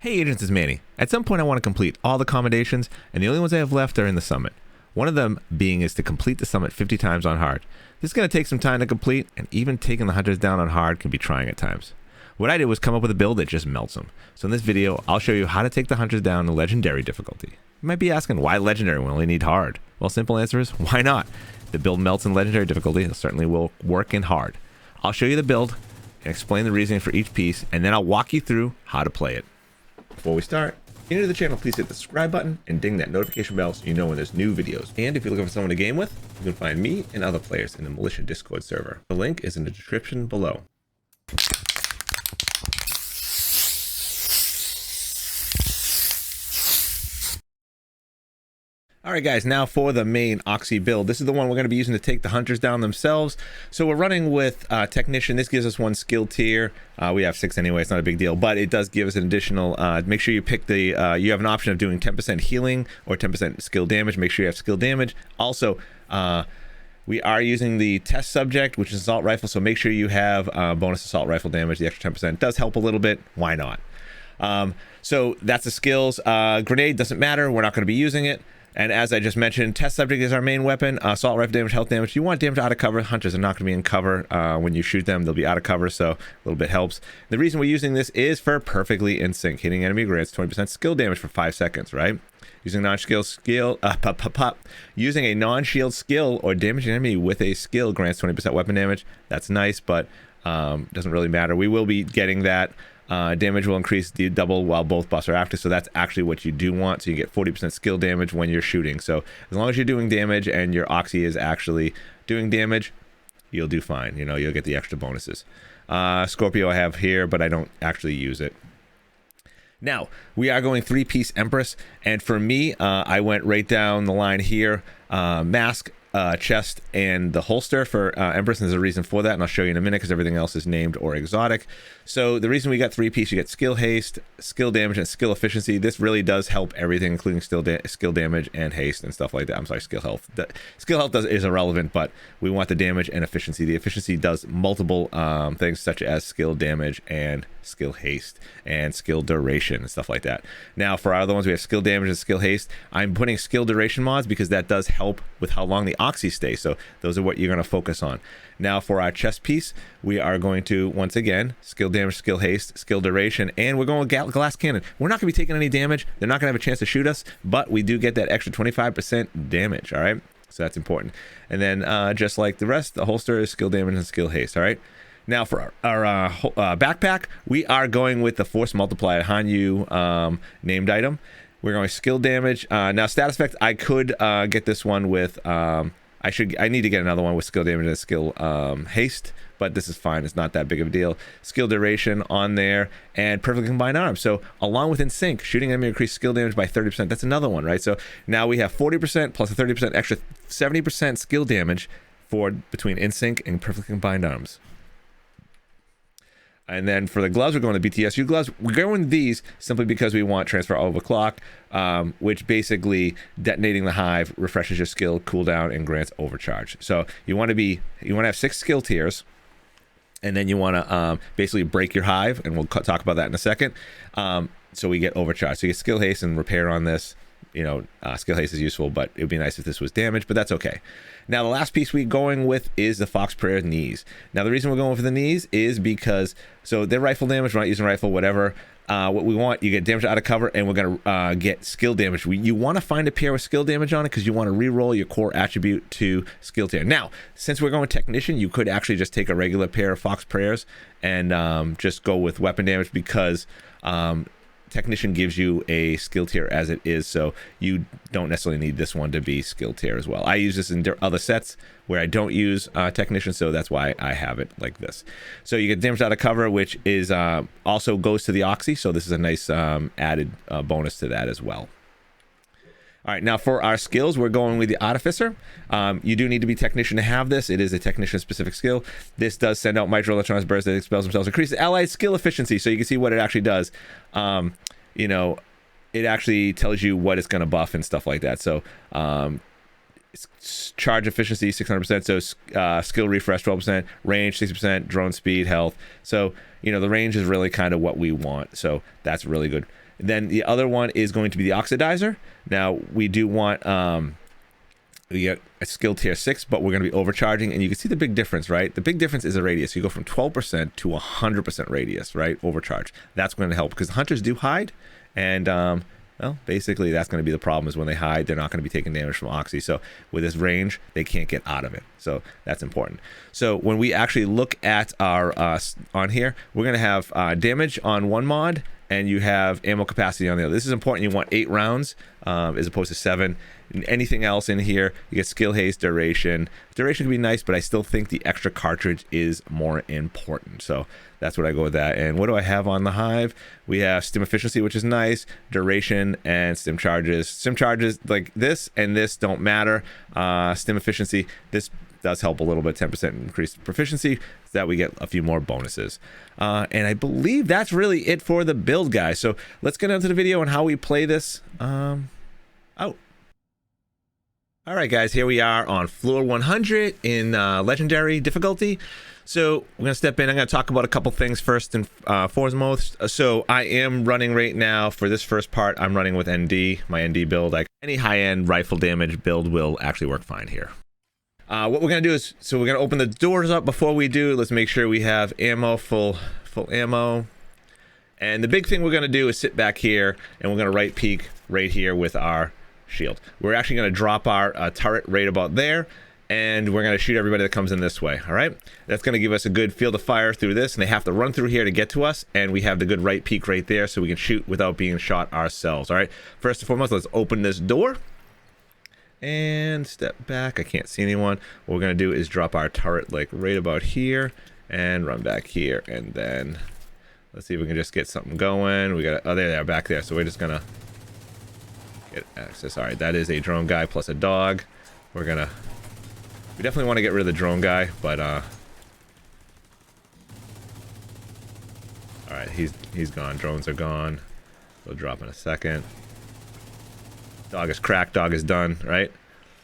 Hey agents, it's Manny. At some point I want to complete all the commendations, and the only ones I have left are in the summit. One of them being is to complete the summit 50 times on hard. This is going to take some time to complete, and even taking the hunters down on hard can be trying at times. What I did was come up with a build that just melts them. So in this video, I'll show you how to take the hunters down to legendary difficulty. You might be asking, why legendary when we only need hard? Well, simple answer is, why not? The build melts in legendary difficulty, it certainly will work in hard. I'll show you the build and explain the reasoning for each piece, and then I'll walk you through how to play it. Before we start, if you're new to the channel, please hit the subscribe button and ding that notification bell so you know when there's new videos. And if you're looking for someone to game with, you can find me and other players in the Militia Discord server. The link is in the description below. Alright guys, now for the main Oxy build. This is the one we're going to be using to take the hunters down themselves. So we're running with Technician. This gives us one skill tier. We have 6 anyway, it's not a big deal, but it does give us an additional, make sure you pick the, you have an option of doing 10% healing or 10% skill damage. Make sure you have skill damage. Also, we are using the test subject, which is assault rifle, so make sure you have bonus assault rifle damage. The extra 10% does help a little bit. Why not? So that's the skills. Grenade doesn't matter. We're not going to be using it. And as I just mentioned, test subject is our main weapon. Assault rifle damage, health damage. You want damage out of cover. Hunters are not going to be in cover. When you shoot them, they'll be out of cover, so a little bit helps. The reason we're using this is for perfectly in sync. Hitting enemy grants 20% skill damage for 5 seconds, right? Using non-skill skill, using a non-shield skill or damaging enemy with a skill grants 20% weapon damage. That's nice, but doesn't really matter. We will be getting that. Damage will increase double while both buffs are active, so that's actually what you do want. So you get 40% skill damage when you're shooting. So as long as you're doing damage and your Oxy is actually doing damage, you'll do fine. You know, you'll get the extra bonuses. Scorpio I have here, but I don't actually use it. Now, we are going 3-piece Empress, and for me, I went right down the line here. Mask, chest, and the holster for Empress, and there's a reason for that, and I'll show you in a minute because everything else is named or exotic. So the reason we got 3-piece, you get skill haste, skill damage, and skill efficiency. This really does help everything, including skill damage and haste and stuff like that. I'm sorry, skill health. Skill health is irrelevant, but we want the damage and efficiency. The efficiency does multiple things such as skill damage and skill haste and skill duration and stuff like that. Now for our other ones, we have skill damage and skill haste. I'm putting skill duration mods because that does help with how long the Oxy stays. So those are what you're going to focus on. Now for our chest piece, we are going to, once again, skill damage, skill haste, skill duration, and we're going with glass cannon. We're not going to be taking any damage. They're not going to have a chance to shoot us, but we do get that extra 25% damage, all right? So that's important. And then just like the rest, the holster is skill damage and skill haste, all right? Now for our backpack, we are going with the force multiplier Hanyu named item. We're going skill damage. Now status effect, I could get this one with I need to get another one with skill damage and skill haste, but this is fine. It's not that big of a deal. Skill duration on there and perfectly combined arms. So along with in sync, shooting enemy increased skill damage by 30%. That's another one, right? So now we have 40% plus a 30% extra 70% skill damage for between in sync and perfectly combined arms. And then for the gloves, we're going to BTSU gloves. We're going with these simply because we want transfer overclock, which basically detonating the hive refreshes your skill cooldown and grants overcharge. So you want to have 6 skill tiers, and then you want to basically break your hive, and we'll talk about that in a second. So we get overcharge. So you get skill haste and repair on this. You know, skill haste is useful, but it would be nice if this was damaged, but that's okay. Now, the last piece we're going with is the Fox Prayer knees. Now, the reason we're going for the knees is because, so they're rifle damage, we're not using rifle, whatever. What we want, you get damage out of cover, and we're going to get skill damage. You want to find a pair with skill damage on it because you want to re-roll your core attribute to skill tier. Now, since we're going Technician, you could actually just take a regular pair of Fox Prayers and just go with weapon damage because Technician gives you a skill tier as it is, so you don't necessarily need this one to be skill tier as well. I use this in other sets where I don't use Technician, so that's why I have it like this. So you get damage out of cover, which is also goes to the Oxy, so this is a nice added bonus to that as well. All right, now for our skills, we're going with the Artificer. You do need to be Technician to have this. It is a Technician-specific skill. This does send out micro electronics bursts that expels themselves, increases allied skill efficiency. So you can see what it actually does. You know, it actually tells you what it's going to buff and stuff like that. So charge efficiency 600%, so skill refresh 12%, range 60%, drone speed, health. So you know the range is really kind of what we want, so that's really good. Then the other one is going to be the oxidizer. Now we do want we get a skill tier 6, but we're going to be overcharging, and you can see the big difference, right? The big difference is the radius. You go from 12% to 100% radius, right? Overcharge. That's going to help because hunters do hide, and well, basically that's going to be the problem is when they hide, they're not going to be taking damage from Oxy. So with this range, they can't get out of it. So that's important. So when we actually look at our on here, we're going to have damage on one mod, and you have ammo capacity on the other. This is important. You want 8 rounds as opposed to 7. Anything else in here, you get skill haste, duration. Duration can be nice, but I still think the extra cartridge is more important. So that's what I go with that. And what do I have on the Hive? We have stim efficiency, which is nice, duration, and stim charges. Stim charges like this and this don't matter. Stim efficiency, this does help a little bit, 10% increased proficiency, so that we get a few more bonuses. And I believe that's really it for the build, guys. So let's get into the video on how we play this out. All right, guys, here we are on floor 100 in legendary difficulty. So we're gonna step in. I'm gonna talk about a couple things first and foremost. So I am running right now for this first part. I'm running with ND, my ND build. Any high-end rifle damage build will actually work fine here. What we're gonna do is, so we're gonna open the doors up. Before we do, let's make sure we have ammo, full ammo. And the big thing we're gonna do is sit back here, and we're gonna right peek right here with our shield. We're actually going to drop our turret right about there, and we're going to shoot everybody that comes in this way. All right, that's going to give us a good field of fire through this, and they have to run through here to get to us, and we have the good right peek right there so we can shoot without being shot ourselves. All right, first and foremost, let's open this door and step back. I can't see anyone. What we're going to do is drop our turret like right about here and run back here, and then let's see if we can just get something going. We got, oh, there they are back there, so we're just going to get access. All right, that is a drone guy plus a dog. We definitely want to get rid of the drone guy, but all right, he's gone. Drones are gone. They'll drop in a second. Dog is cracked. Dog is done. Right.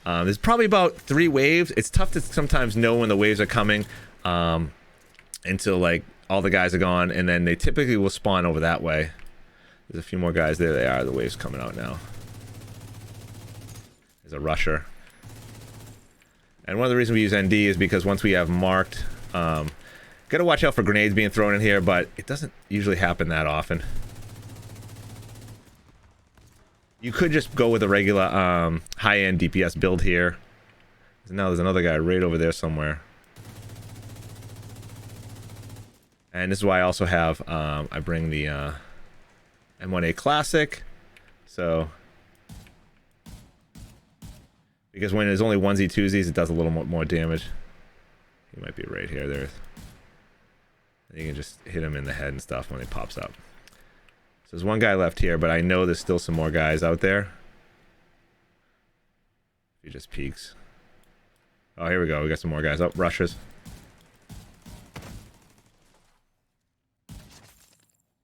There's probably about 3 waves. It's tough to sometimes know when the waves are coming until like all the guys are gone, and then they typically will spawn over that way. There's a few more guys. There they are. The waves coming out now. Is a rusher, and one of the reasons we use ND is because once we have marked, gotta watch out for grenades being thrown in here, but it doesn't usually happen that often. You could just go with a regular high-end DPS build here. Now there's another guy right over there somewhere, and this is why I also have I bring the M1A Classic, so. Because when there's only onesie twosies, it does a little more damage. He might be right here. There. You can just hit him in the head and stuff when he pops up. So there's one guy left here, but I know there's still some more guys out there. He just peeks. Oh, here we go. We got some more guys. Oh, rushers.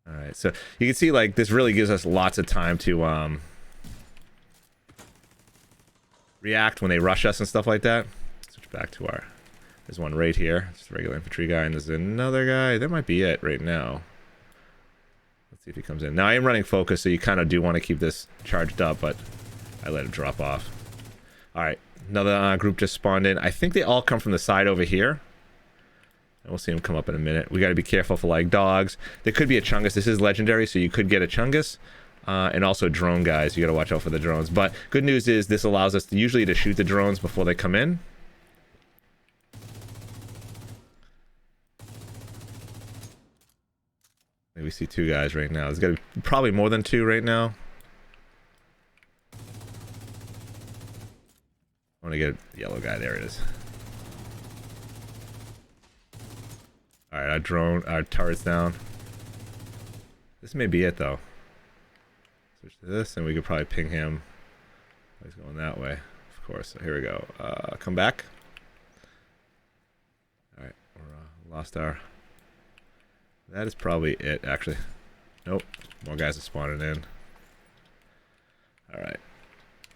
All right. So you can see like this really gives us lots of time to react when they rush us and stuff like that. Switch back to our, there's one right here, just a regular infantry guy, and there's another guy. That might be it right now. Let's see if he comes in. Now I am running focus, so you kind of do want to keep this charged up, but I let it drop off. All right, another group just spawned in. I think they all come from the side over here. And we'll see them come up in a minute. We got to be careful for like dogs. There could be a Chungus. This is legendary, so you could get a Chungus. And also drone guys, you gotta watch out for the drones. But good news is this allows us to usually to shoot the drones before they come in. We see 2 guys right now. There's gotta be probably more than 2 right now. I want to get a yellow guy. There it is. All right, our turret's down. This may be it though. Switch to this, and we could probably ping him. He's going that way, of course. So here we go. Come back. All right, we're lost our. That is probably it, actually. Nope, more guys are spawning in. All right,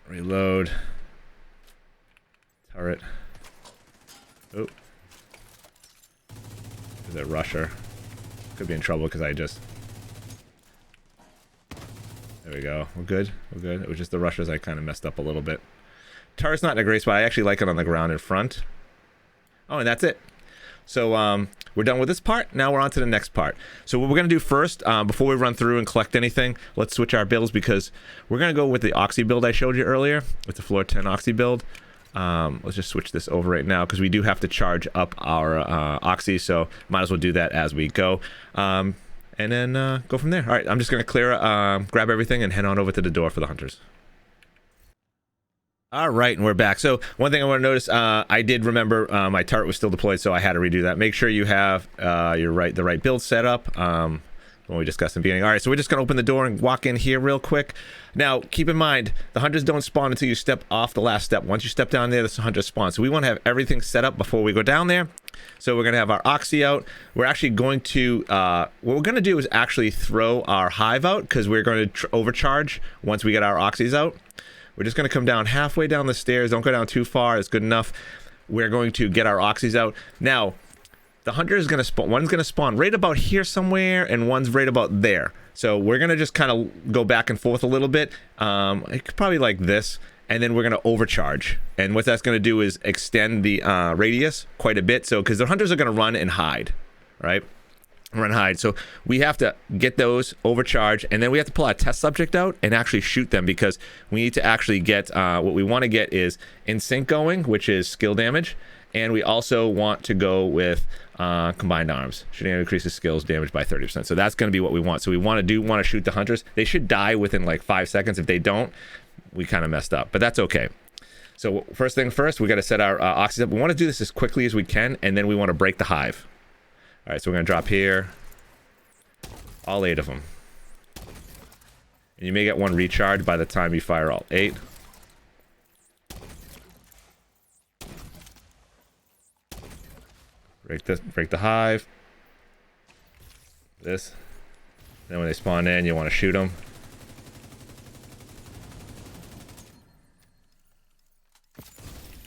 reload. turret. Oh. There's a rusher. Could be in trouble because I just... There we go. We're good. We're good. It was just the rushers I kind of messed up a little bit. Turret's not in a great spot. I actually like it on the ground in front. Oh, and that's it. So we're done with this part. Now we're on to the next part. So what we're going to do first, before we run through and collect anything, let's switch our builds because we're going to go with the Oxy build I showed you earlier, with the floor 10 Oxy build. Let's just switch this over right now because we do have to charge up our Oxy, so might as well do that as we go. And then go from there. All right, I'm just going to clear, grab everything and head on over to the door for the hunters. All right, and we're back. So one thing I want to notice, I did remember my turret was still deployed, so I had to redo that. Make sure you have the right build set up when we discussed in the beginning. All right, so we're just going to open the door and walk in here real quick. Now, keep in mind, the hunters don't spawn until you step off the last step. Once you step down there, the hunters spawn. So we want to have everything set up before we go down there. So we're going to have our Oxy out. We're actually going to, what we're going to do is actually throw our hive out because we're going to overcharge once we get our Oxys out. We're just going to come down halfway down the stairs. Don't go down too far. It's good enough. We're going to get our Oxys out. Now, the hunter is going to spawn. One's going to spawn right about here somewhere, and one's right about there. So we're going to just kind of go back and forth a little bit. Probably like this. And then we're going to overcharge. And what that's going to do is extend the radius quite a bit. So, because the hunters are going to run and hide, right? Run hide. So we have to get those overcharge, and then we have to pull our test subject out and actually shoot them because we need to actually get what we want to get is in sync going, which is skill damage, and we also want to go with combined arms. Shooting increases skills damage by 30%. So that's going to be what we want. So we want to shoot the hunters. They should die within like 5 seconds. If they don't, we kind of messed up, but that's okay. So first thing first, we got to set our Oxys up. We want to do this as quickly as we can, and then we want to break the hive. All right, so we're going to drop here. All 8 of them. And you may get one recharged by the time you fire all 8. Break the hive. This. Then when they spawn in, you want to shoot them.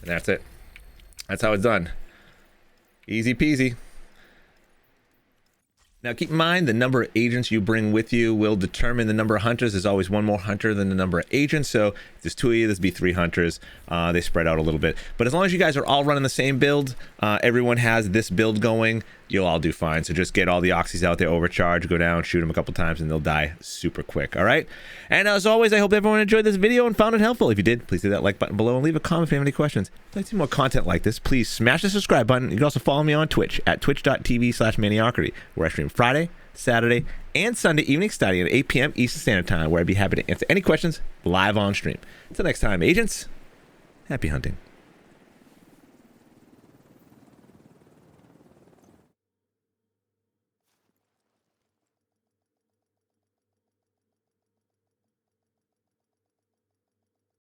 And that's it. That's how it's done. Easy peasy. Now keep in mind, the number of agents you bring with you will determine the number of hunters. There's always one more hunter than the number of agents. So if there's 2 of you, there's be 3 hunters. They spread out a little bit. But as long as you guys are all running the same build, everyone has this build going, you'll all do fine. So just get all the Oxys out there, overcharge, go down, shoot them a couple times, and they'll die super quick. All right? And as always, I hope everyone enjoyed this video and found it helpful. If you did, please hit that like button below and leave a comment if you have any questions. If you'd like to see more content like this, please smash the subscribe button. You can also follow me on Twitch at twitch.tv/Maniocrity, where I stream Friday, Saturday, and Sunday evening starting at 8 p.m. Eastern Standard Time, where I'd be happy to answer any questions live on stream. Until next time, agents, happy hunting.